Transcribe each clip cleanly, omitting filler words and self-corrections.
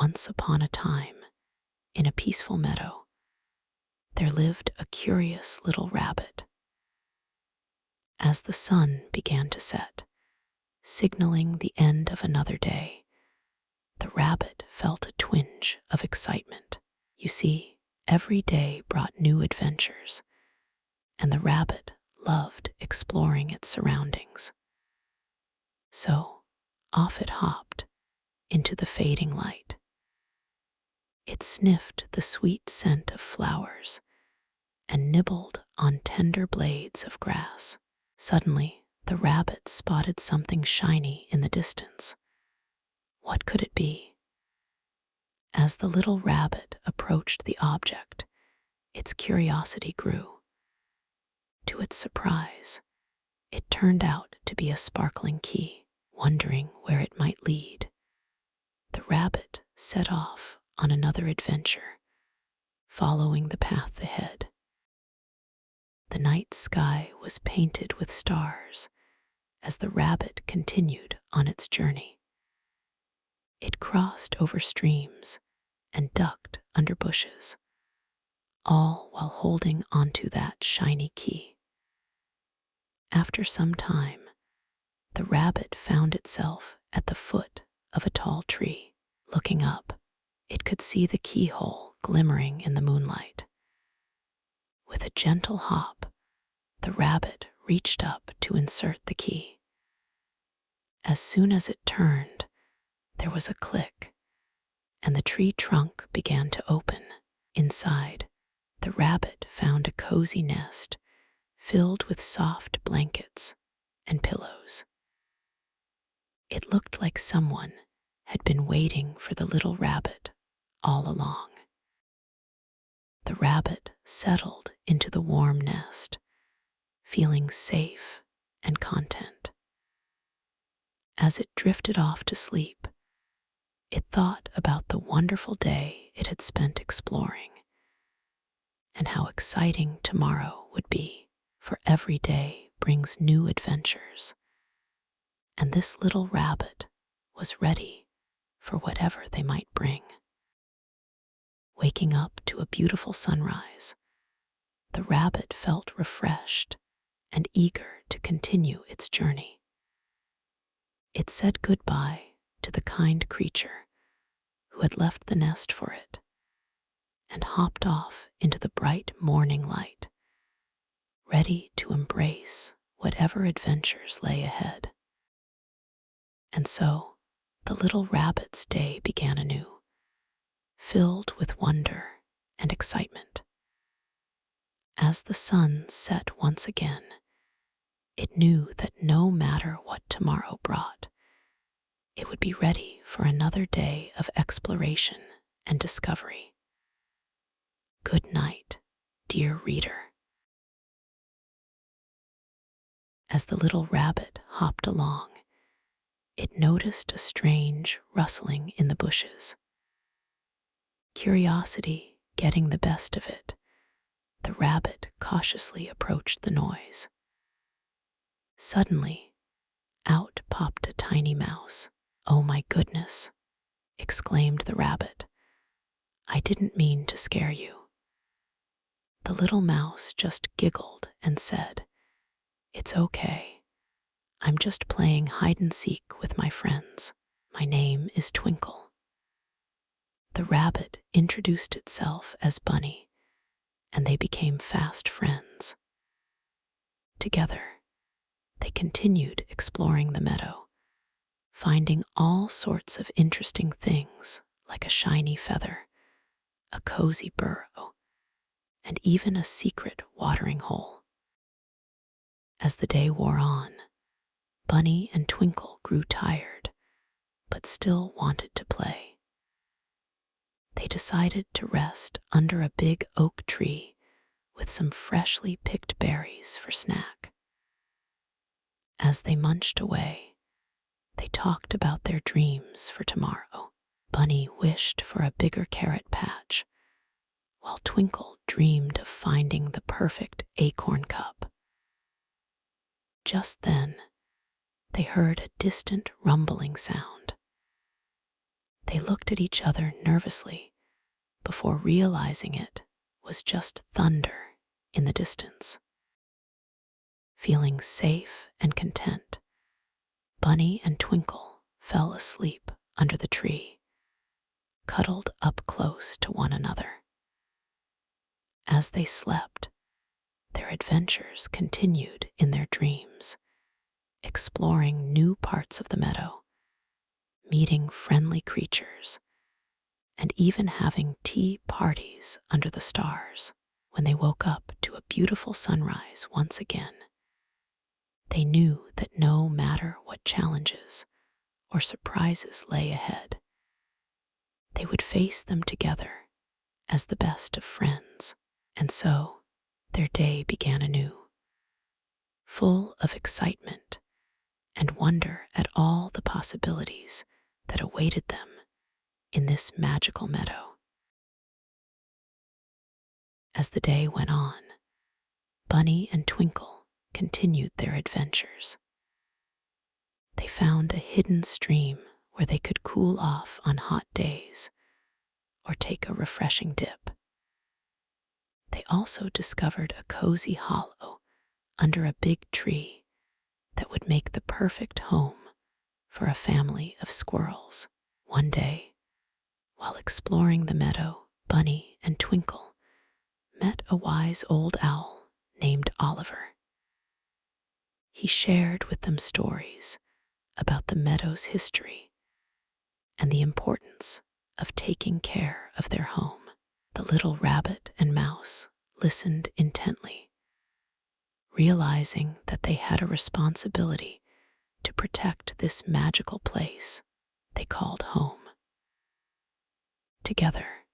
Once upon a time, in a peaceful meadow, there lived a curious little rabbit. As the sun began to set, signaling the end of another day, the rabbit felt a twinge of excitement. You see, every day brought new adventures, and the rabbit loved exploring its surroundings. So, off it hopped into the fading light. It sniffed the sweet scent of flowers and nibbled on tender blades of grass. Suddenly, the rabbit spotted something shiny in the distance. What could it be? As the little rabbit approached the object, its curiosity grew. To its surprise, it turned out to be a sparkling key. Wondering where it might lead, the rabbit set off on another adventure, following the path ahead. The night sky was painted with stars as the rabbit continued on its journey. It crossed over streams and ducked under bushes, all while holding onto that shiny key. After some time, the rabbit found itself at the foot of a tall tree. Looking up, it could see the keyhole glimmering in the moonlight. With a gentle hop, the rabbit reached up to insert the key. As soon as it turned, there was a click, and the tree trunk began to open. Inside, the rabbit found a cozy nest filled with soft blankets and pillows. It looked like someone had been waiting for the little rabbit all along. The rabbit settled into the warm nest, feeling safe and content. As it drifted off to sleep, it thought about the wonderful day it had spent exploring and how exciting tomorrow would be, for every day brings new adventures. And this little rabbit was ready for whatever they might bring. Waking up to a beautiful sunrise, the rabbit felt refreshed and eager to continue its journey. It said goodbye to the kind creature who had left the nest for it and hopped off into the bright morning light, ready to embrace whatever adventures lay ahead. And so, the little rabbit's day began anew, filled with wonder and excitement. As the sun set once again, it knew that no matter what tomorrow brought, it would be ready for another day of exploration and discovery. Good night, dear reader. As the little rabbit hopped along, it noticed a strange rustling in the bushes. Curiosity getting the best of it, the rabbit cautiously approached the noise. Suddenly, out popped a tiny mouse. "Oh my goodness," exclaimed the rabbit. "I didn't mean to scare you." The little mouse just giggled and said, "It's okay. I'm just playing hide and seek with my friends. My name is Twinkle." The rabbit introduced itself as Bunny, and they became fast friends. Together, they continued exploring the meadow, finding all sorts of interesting things like a shiny feather, a cozy burrow, and even a secret watering hole. As the day wore on, Bunny and Twinkle grew tired, but still wanted to play. They decided to rest under a big oak tree with some freshly picked berries for snack. As they munched away, they talked about their dreams for tomorrow. Bunny wished for a bigger carrot patch, while Twinkle dreamed of finding the perfect acorn cup. Just then, they heard a distant rumbling sound. They looked at each other nervously before realizing it was just thunder in the distance. Feeling safe and content, Bunny and Twinkle fell asleep under the tree, cuddled up close to one another. As they slept, their adventures continued in their dreams, exploring new parts of the meadow, meeting friendly creatures, and even having tea parties under the stars. When they woke up to a beautiful sunrise once again, they knew that no matter what challenges or surprises lay ahead, they would face them together as the best of friends. And so their day began anew, full of excitement and wonder at all the possibilities that awaited them in this magical meadow. As the day went on, Bunny and Twinkle continued their adventures. They found a hidden stream where they could cool off on hot days or take a refreshing dip. They also discovered a cozy hollow under a big tree that would make the perfect home for a family of squirrels. One day, while exploring the meadow, Bunny and Twinkle met a wise old owl named Oliver. He shared with them stories about the meadow's history and the importance of taking care of their home. The little rabbit and mouse listened intently, realizing that they had a responsibility to protect this magical place they called home. Together,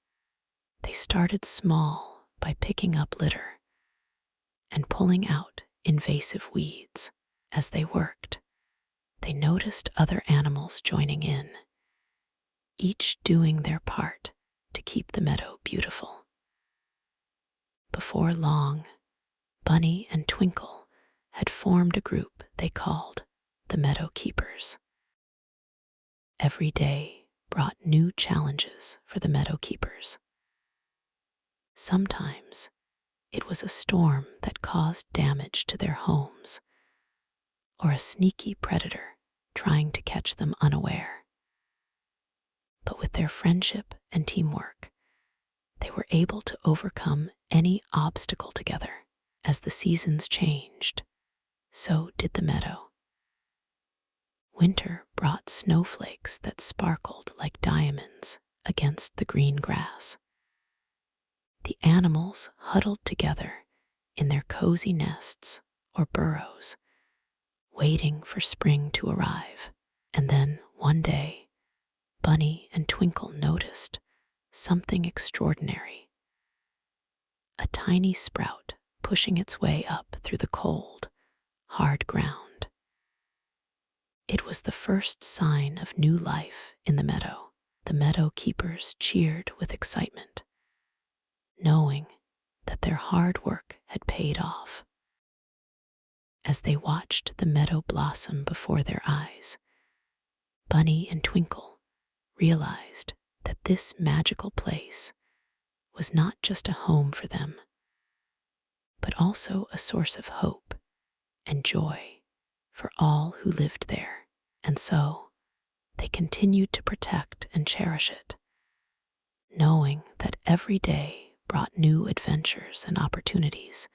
they started small by picking up litter and pulling out invasive weeds. As they worked, they noticed other animals joining in, each doing their part to keep the meadow beautiful. Before long, Bunny and Twinkle had formed a group they called the Meadow Keepers. Every day brought new challenges for the Meadow Keepers. Sometimes it was a storm that caused damage to their homes, or a sneaky predator trying to catch them unaware. But with their friendship and teamwork, they were able to overcome any obstacle together. As the seasons changed, so did the meadow. Winter brought snowflakes that sparkled like diamonds against the green grass. The animals huddled together in their cozy nests or burrows, waiting for spring to arrive. And then, one day, Bunny and Twinkle noticed something extraordinary. A tiny sprout pushing its way up through the cold, hard ground. It was the first sign of new life in the meadow. The meadow keepers cheered with excitement, knowing that their hard work had paid off. As they watched the meadow blossom before their eyes, Bunny and Twinkle realized that this magical place was not just a home for them, but also a source of hope and joy for all who lived there. And so they continued to protect and cherish it, knowing that every day brought new adventures and opportunities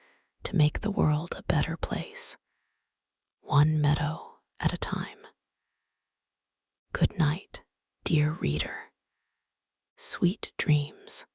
to make the world a better place, one meadow at a time. Good night, dear reader. Sweet dreams.